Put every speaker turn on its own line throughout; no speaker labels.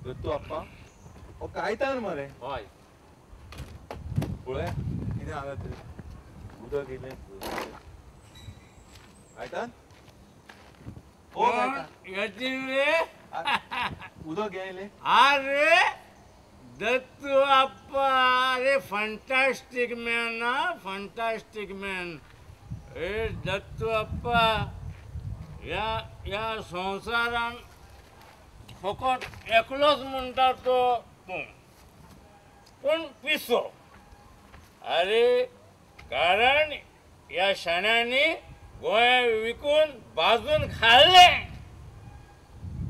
तू आप्पा ओ कायतान मरे
हय
पळय कितें हांगा ते उदक येयलें कायतान ओ उदक येयलें
अरे दत्तू अप्पा अरे फंटास्टिक मॅन ना फंटास्टिक मॅन ए दत्तू अप्पा या संवसारान फकत एकलोच म्हणटा तो तूं पूण पिसो अरे कारण या शाण्यांनी गोंया विकून भाजून खाल्लें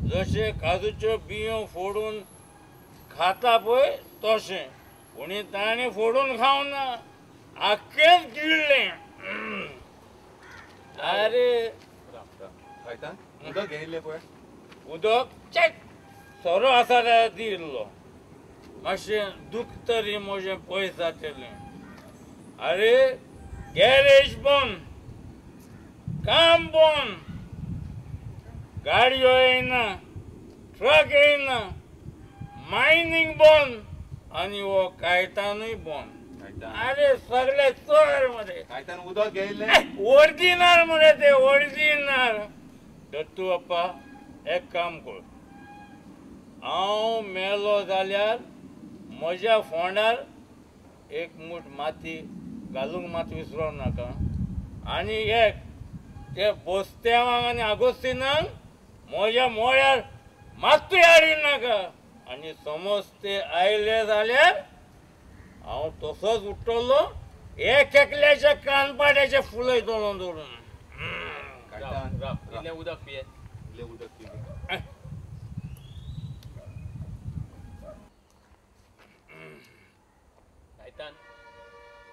जशे काजूच्यो बियो फोडून खाता पळय तशें पूण ताणें फोडून खावना आख्खेंच गिळ्ळें अरे
कायतान उदक येयलें पळय
उदक चेक सोरो आसा जाल्यार दी इल्लो मातशें दूख तरी म्हजें पयस जातलें अरे गॅरेज बंद काम बंद गाडयो येयना ट्रक येयना मायनींग बंद आनी हो कायतानूय बंद अरे सगळे चोर मरे
कायतान उदक येयलें
ओरिजिनल मरे ते ओरिजिनल दत्तू अप्पा एक काम कर हांव मेलो जाल्यार म्हज्या फोंडार एक मूठ माती घालूंक मात विसरो नाका आनी एक ते बोस्त्यांवांक आनी आगोस्तिनांक म्हज्या मोळ्यार मातूय हाडी नाका आनी समज ते आयले जाल्यार हांव तसोच उठ्ठलो एक एकल्याच्या कानपाड्याचे फुलयतलो धरून
कायतान
इल्लें उदक पिये
इल्लें उदक पिले
कायतान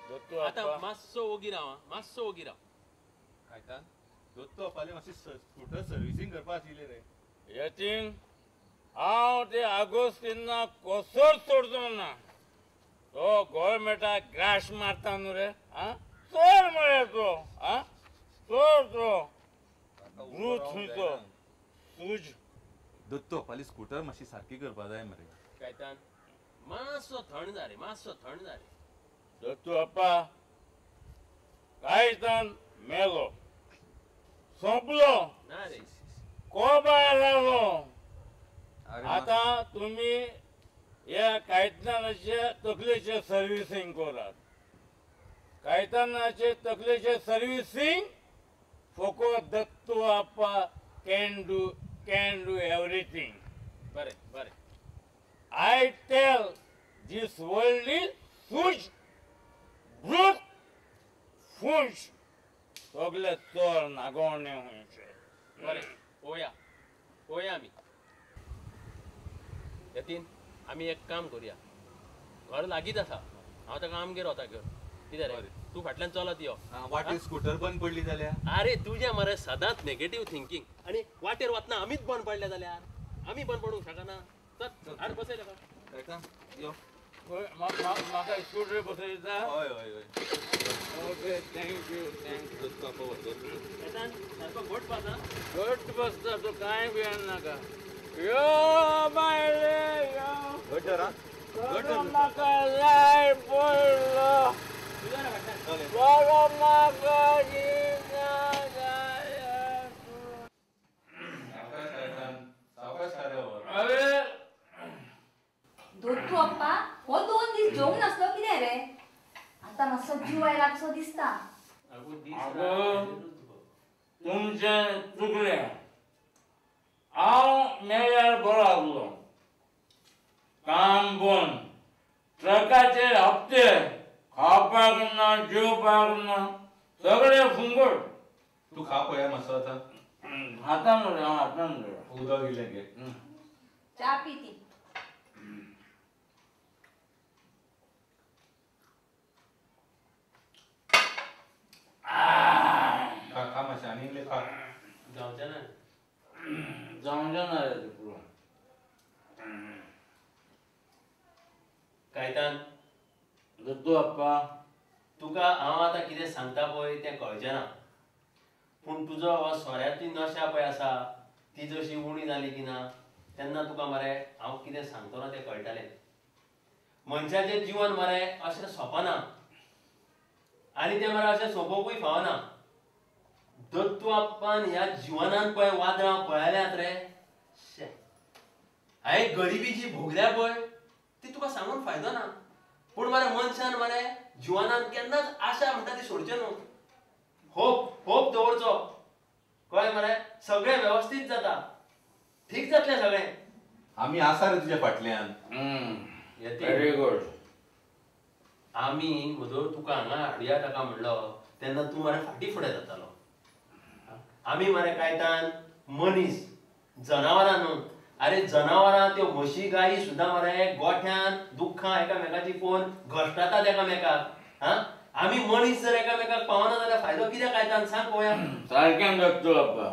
दत्तू
आतां
अप्पा
मातसो ओगी राव मातसो ओगी राव
कायतान दोत्तो फाल्यां मातशी स्कूटर सर्विसींग करपा आशिल्लें रे
यतीन हांव ते आगोस्तिना कसोच सोडचो ना तो गोवोरमेंटाक ग्रास मारता न्हू रे आं चोर मरे तो आं चोर तो रूच खंयचो सूज
दोत्तो फाल्यां स्कूटर मातशी सारकी करपा जाय मरे
कायतान मातसो थंड जा रे मातसो थंड जा रे
दत्तू अप्पा कायतान मेलो सोंपलो
ना रे
कोबार लागलो
अरे
आता तुम्ही या कायतानाचे तकलेचे सर्व्हिसिंग करात कायतानाचे तकलेचे सर्व्हिसिंग फकत Dattu Appa can do everything
बरें बरें
I tell this world is फूश ब्रूट फूश सगळे चोर नागोवणे हुंयचे
बरें पळोवया पळोवया आमी यतीन आमी एक काम करुया घर लागींच आसा हांव ताका आमगेर वता घेवन कितें रे तूं फाटल्यान चलत यो
वाटेर स्कूटर बंद पडली जाल्यार
अरे तुज्या मरे सदांच नेगेटीव थिंकींग आनी वाटेर वतना आमीच बंद पडले जाल्यार आमी बंद पडूंक शकना चल हाड बसय ताका
कायतान यो
म्हाका स्कूटर बसयता
हय हय हय
ओके थँक्यू
दोत्तो आप्पा व्हरतो
येतान सारको घोट पास आं
घट बसता तू कांय भियेन नाका यो बायले यो
घट धर
बरो म्हाका जाय पडलो
तुज्या रे फाटल्यान
बरो म्हाका जिना जाय
सावकाश खारे
अरे
दोत्तू अप्पा हो 2 दीस जेवंक नासलो कितें रे आतां मातसो जीव आयला कसो दिसता
तुमचें चुकलें हांव मेल्यार बरो आसलो काम बंद ट्रकाचे हप्ते खावपाक ना जेवपाक ना सगळे फुंगट
तू खा पळया मातसो आतां
हातान रे हांव हातान रे
उदक इल्लें घे
च्या पी ती
खा मातशें आनी इल्लें खा
जावचें ना
जावचें ना रे पुरो
कायतान
दत्तू अप्पा
तुका हांव आतां कितें सांगता पळय तें कळचें ना पूण तुजो हो सोऱ्याची नशा पळय आसा ती जशी उणी जाली की ना तेन्ना तुका मरे हांव कितें सांगतो ना तें कळटलें. मनशाचें जीवन मरे अशें सोंपना आनी तें मरे अशें सोंपोवूय फावना. दत्तू आप्पान ह्या जिवनांत पळय वादळां पळयल्यात रे. हांवें गरिबी जी भोगल्या पळय ती तुका सांगून फायदो ना. पूण मरे मनशान मरे जिवनांत केन्नाच आशा म्हणटा ती सोडच्यो न्हू. होप दवरचो. कळ्ळें मरे. सगळें वेवस्थीत जाता. ठीक जातलें सगळें.
आमी आसा रे तुज्या फाटल्यान.
Very good.
आमी म्हजो तुका हांगा हाडया ताका म्हणलो तेन्ना तूं मरे फाटीं फुडें जातालो. आमी मरे कायतान मनीस जनावरां न्हू. अरे जनावरां त्यो म्हशी गायी सुद्दां मरे गोठ्यान दुख्खां एकामेकाची पळोवन घश्टातात एकामेकाक. आमी मनीस जर एकामेकाक पावना जाल्यार फायदो कित्याक कायतान सांग पळोवया.
सारकें दत्तू बाप्पा,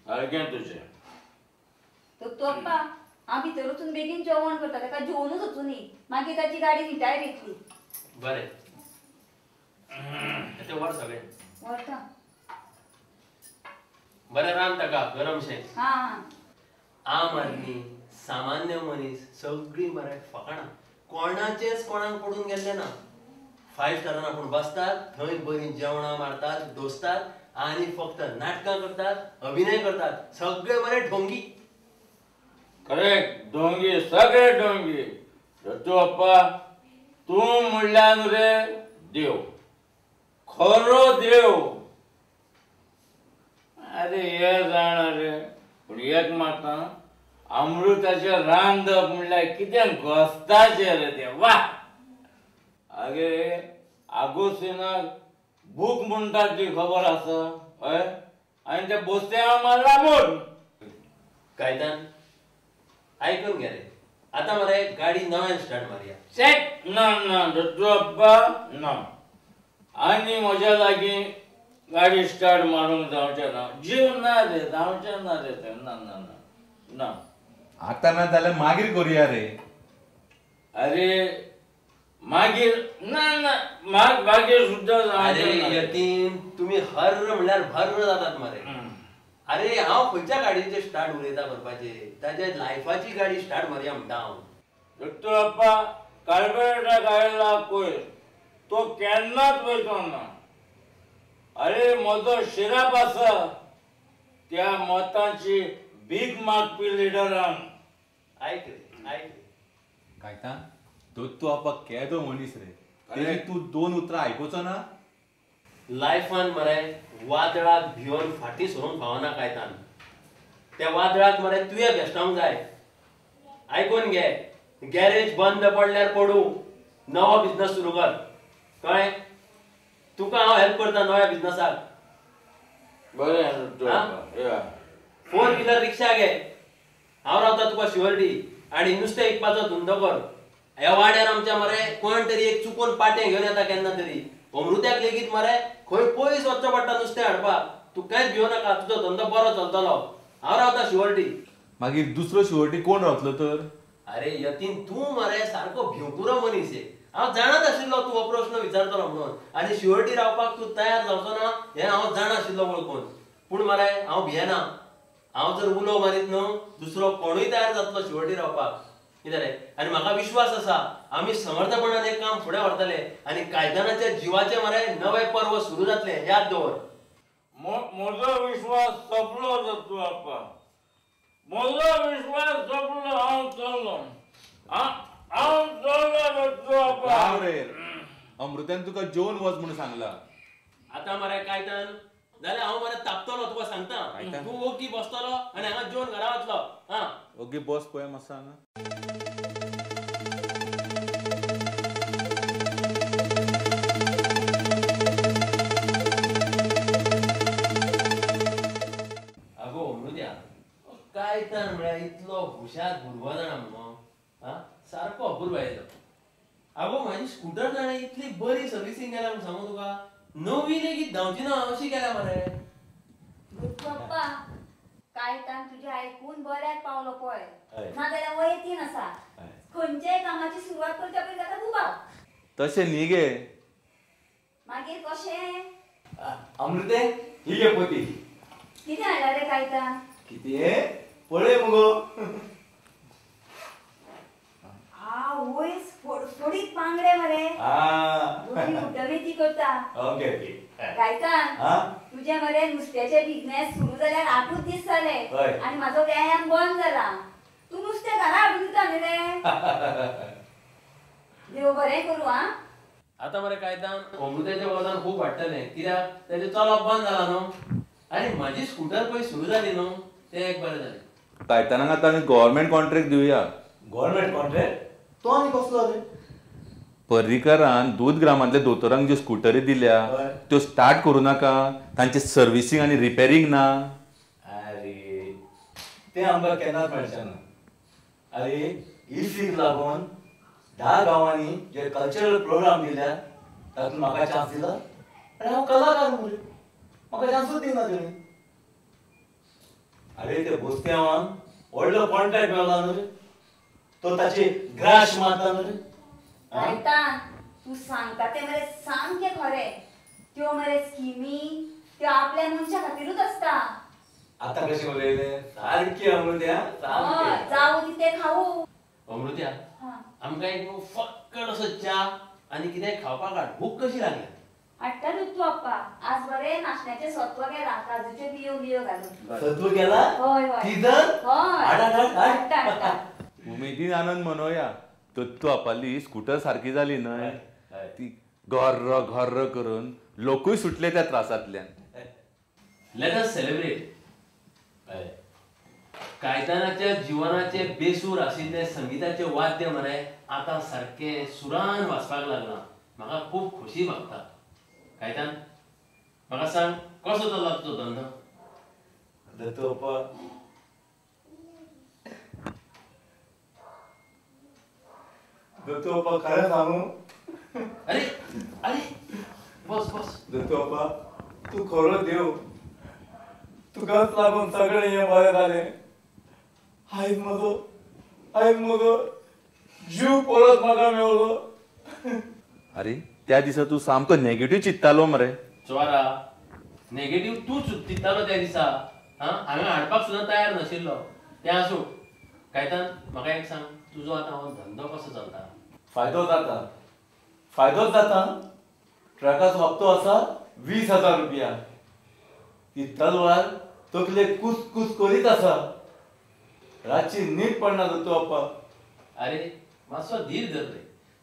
सारकें तुजें.
तो अप्पा हांव भितर वचून बेगीन जेवण करता. ताका जेवनूच वचून न्ही मागीर ताची गाडी विटायर येतली.
बरें तें व्हर सगळें.
व्हरता.
बरें रांद ताका गरमशें.
हां
आम आदमी सामान्य मनीस सगळीं मरे फकाणां. कोणाचेच कोणाक पडून गेल्ले ना. 5 स्टारान आपूण बसतात थंय बरीं जेवणां मारतात दोसतात आनी फक्त नाटकां करतात अभिनय करतात. सगळे मरे ढोंगी.
करेक्ट. ढोंगी, सगळे ढोंगी. दत्तू बाप्पा तूं म्हणल्यार न्हू रे देव, खरो देव. अरे हे जाणा रे. पूण एक मात अमृताचें रांदप म्हणल्यार कितें घोस्ताचें रे तें. वा. आगे आगोस्तिनाक बूक म्हणटात ती खबर आसा हय. आनी ते बोस्त्या मारला म्हूण.
कायतान आयकून घे रे. आतां मरे गाडी नव्यान स्टार्ट मारया.
सेट. ना दत्तू बाप्पा ना. आनी म्हज्या लागीं गाडी स्टार्ट मारूंक जावचें ना. जीव ना रे. जावचें ना रे तें. ना ना ना ना.
आतां ना जाल्यार मागीर करुया रे.
अरे मागीर ना ना मागीर सुद्दां
अरे
जावचें ना.
यतीन तुम्ही हर्र म्हणल्यार भर्र जातात मरे. अरे हांव खंयच्या गाडयेचे स्टार्ट उलयता करपाचे. ताच्या लायफाची गाडी स्टार्ट मारया म्हणटा हांव.
दत्तू बाप्पा कार्बोरेटर आयला पळय तो केन्नाच वयचो ना. अरे म्हजो शिराप आसा त्या मतांची भीक मागपी लिडरान.
आयक रे आयक.
कायतान दत्तू आप्पा केदो मनीस रे. तेजी तूं 2 उतरां आयकुचो ना.
लायफान मरे वादळाक भिवन फाटीं सरूंक फावना कायतान. त्या वादळाक मरे तुवें भेस्टावंक जाय. आयकून घे. गॅरेज बंद पडल्यार पडू नवो बिझनस सुरू कर. कळ्ळें. तुका हांव हेल्प करता नव्या बिझनसाक.
बरें दत्तू बाप्पा. या
4 व्हिलर रिक्षा घे. हांव रावता तुका शिवर्डी आनी नुस्तें विकपाचो धंदो कर. ह्या वाड्यार आमच्या मरे कोण तरी एक चुकून पाटें घेवन येता केन्ना तरी. अमृत्याक लेगीत मरे खंय पयस वचचो पडटा नुस्तें हाडपाक. तूं कांयच भिवं नाका. तुजो धंदो बरो चलतलो. हांव रावता शिवर्डी.
मागीर दुसरो शिवर्टी कोण रावतलो तर.
अरे यतीन तूं मरे सारको भिवकुरो मनीस आहे. हांव जाणाच आशिल्लो तूं हो प्रश्न विचारतलो म्हणून. आनी शिवर्टी रावपाक तूं तयार जावचो ना हें हांव जाणा आशिल्लो वळखून. पूण मरे हांव भियेना. हांव जर उलो मारीत न्हू दुसरो कोणूय तयार जातलो शिवर्टी रावपाक. कितें रे. आनी म्हाका विश्वास आसा आमी समर्थपणान एक काम फुडें व्हरतले आनी कायतानाच्या जिवाचे मरे नवें पर्व सुरू जातलें. याद दवर.
म्हजो विश्वास सोंपलो दत्तू बाप्पा. म्हजो विश्वास सोंपलो. हांव चल्लो. हांव चल्लो दत्तू बाप्पा.
राव रे. अमृत्यान तुका जेवन वच म्हणून सांगला.
आतां मरे कायतान जाल्यार हांव मरे तापतलो तुका सांगता. तूं ओगी बसतलो आनी हांगा जेवन घरा वतलो. हां
ओके बस पळय मातसो हांगा.
आगो अमृत्या कायतान म्हळ्यार इतलो हुशार भुरगो जाणा म्हणून. सारको अपूर्व येयलो. आगो म्हाजी स्कूटर जाणा इतली बरी सर्विसींग केल्या म्हूण सांगू तुका. नवी लेगीत धांवची ना अशी केल्या मरे.
दत्तू अप्पा कायतान तुजें आयकून बऱ्याक पावलो पळय.
हय.
नाजाल्यार हो यतीन आसा. खंयच्याय कामाची सुरवात करच्या पयलीं जाता बुबाव.
तशें न्ही गे.
मागीर कशें.
अमृते ही घे पोती.
कितें हाडला रे कायतान.
किती पळय मुगो.
ती करता.
ओके ओके
गायतान
हा
तुझे मरे नुस्त्याचे बिझनेस सुरू जाल्यार 8 दीस जाले
हय.
आणि माझो व्यायाम बंद जाला. तू नुस्तें घरा हाडून दिता न्ही रे. देव बरें करूं हा.
आता मरे कायतान अमृताचें वजन खूब वाडटलें कित्याक तेजें चलप बंद जाला न्हू आनी म्हाजी स्कूटर पळय सुरू जाली न्हू तें एक बरें जालें.
कायतानाक आतां आमी गव्हर्मेंट कॉन्ट्रॅक्ट दिवया.
गव्हर्नमेंट कॉन्ट्रॅक्ट तो आनी कसलो रे
पर्रीकरान दूध ग्रामांतल्या दोतोरांक ज्यो स्कुटरी दिल्या
हय.
त्यो स्टार्ट करूं नाका. तांचे सर्विसींग आनी रिपेरींग ना.
अरे ते आमकां केन्नाच मेळचें ना. अरे इफ्फीक लागून 10 गांवांनी जे कल्चरल प्रोग्राम दिल्या तातूंत म्हाका चान्स दिला आनी हांव कलाकार मरे म्हाका चान्सूच दिना तेणी. अरे ते बोस्त्यावान व्हडलो कॉन्ट्रॅक्ट मेळ्ळा न्हू रे तो ताची ग्राश मारता न्हू रे.
गायतान तू सांगता ते मरे सामकें खरें. त्यो मरे स्किमी त्यो आपल्या मनशा खातीरूच आसता.
आतां कशें उलयलें सारकें अमृत्या
हय,
सारकें.
जावं ती ते खावू.
अमृत्या
हा.
आमकां एक फक्कड असो च्या आनी कितें खावपाक हाड. भूक कशी लागल्या?
हाडटा तू आप्पा. आज बरे नाशण्याचे सत्व केला काजूचे बियो घालून.
सत्व केला
हय हय
तिजन
हय
हाड हाड हाड
हाडटा हाडटा.
उमेदीन आनंद मनोया. तत्तू आपली स्कुटर सारकी जाली न्हय
हय.
ती घर्र घर्र करून लोकूय सुटले त्या त्रासांतल्यान.
Let us celebrate. कायतानाच्या जिवनाचे बेसूर आशिल्ले संगीताचे वाद्य मरे आतां सारखे सुरान वाजपाक लागला. म्हाका खूब खोशी भोगता. कायतान म्हाका सांग कसो चल्ला तुजो धंदो?
दत्तोपा दत्तोपा खरें सांगू
अरे अरे बस बस.
दत्तोपा तू खरो देव तुकाच लागून सगळें हें बरें जालें. आयज म्हजो जीव परत म्हाका मेवलो.
अरे त्या दिसा तू सामको नेगेटिव्ह चित्तालो मरे.
चोरा नेगेटिव्ह तूच चित्तालो त्या दिसा. हांवें हाडपाक सुद्दां तयार नाशिल्लो. तें आसूं कायतान म्हाका एक सांग तुजो आतां हो धंदो कसो चलता?
फायदोच जाता. ट्रकाचो हप्तो आसा 20,000 रुपया. ती तलवार तकले कुस कुस करीत आसा. रातची न्हीद पडना दत्तोपा.
अरे मातसो धीर धर रे.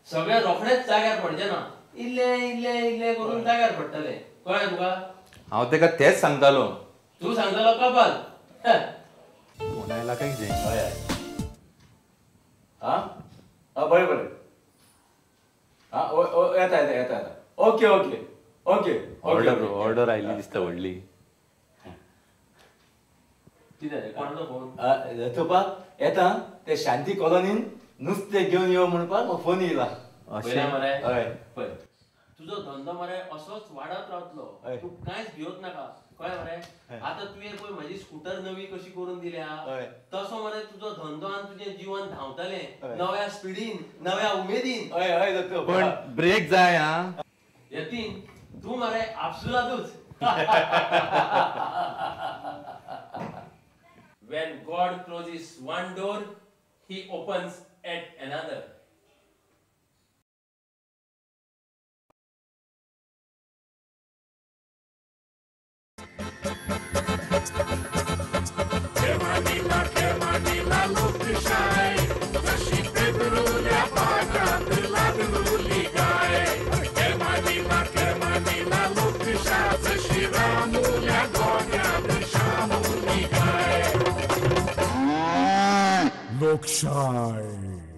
सगळे रोखडेच जाग्यार पडचे ना. इल्ले इल्ले इल्ले करून जाग्यार पडटले. कळ्ळें तुका?
हांव तेका तेच सांगतालो.
तूं सांगतालो कपाल.
कोण आयला काय कितें?
हय हय. बरें बरें. येता येता येता येता. Okay okay okay
order oily दिसता व्हडली.
कितें रे कोणाचो फोन?
दत्तोपा येता ते शांती कॉलनीन नुस्तें घेवन यो म्हणपाक फोन येयला.
पळयला मरे.
हय.
पळय तुजो धंदो मरे असोच वाडत रावतलो.
हय.
तूं कांयच भिवत नाका. कळ्ळें मरे?
हय.
आतां तुवें पळय म्हाजी स्कूटर नवी कशी करून दिल्या
हय.
तसो मरे तुजो धंदो आनी तुजें जीवन धांवतलें
हय.
नव्या स्पिडीन नव्या उमेदीन.
हय हय दत्तोपा.
पण ब्रेक जाय हा.
यतीन तूं मरे आपसुलादूच. When God closes one door, He opens at another.
Lokshai.